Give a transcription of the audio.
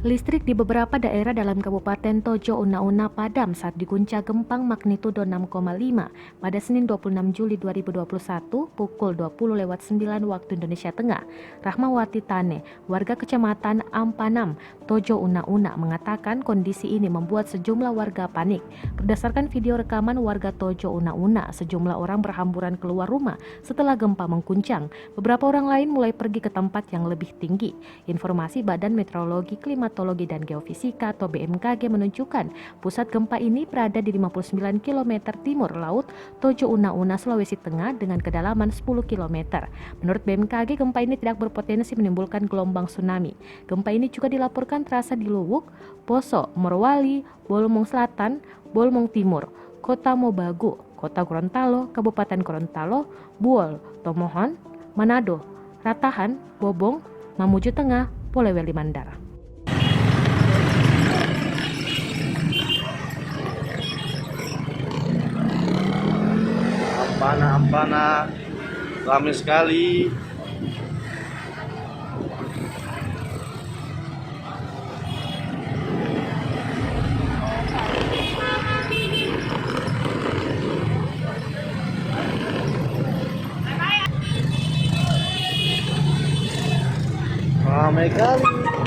Listrik di beberapa daerah dalam Kabupaten Tojo Una-Una padam saat diguncang gempa magnitudo 6,5 pada Senin 26 Juli 2021 pukul 20.09 waktu Indonesia Tengah. Rahmawati Tane, warga Kecamatan Ampanam, Tojo Una-Una mengatakan kondisi ini membuat sejumlah warga panik. Berdasarkan video rekaman warga Tojo Una-Una, sejumlah orang berhamburan keluar rumah setelah gempa mengguncang. Beberapa orang lain mulai pergi ke tempat yang lebih tinggi. Informasi Badan Meteorologi, Klimatologi dan Geofisika atau BMKG menunjukkan pusat gempa ini berada di 59 km timur laut Tojo Una-Una, Sulawesi Tengah dengan kedalaman 10 km. Menurut BMKG, gempa ini tidak berpotensi menimbulkan gelombang tsunami. Gempa ini juga dilaporkan terasa di Luwuk, Poso, Morowali, Bolmong Selatan, Bolmong Timur, Kota Mobagu, Kota Gorontalo, Kabupaten Gorontalo, Buol, Tomohon, Manado, Ratahan, Bobong, Mamuju Tengah, Polewali Mandar. Ampana, ramai sekali. Ramai kali.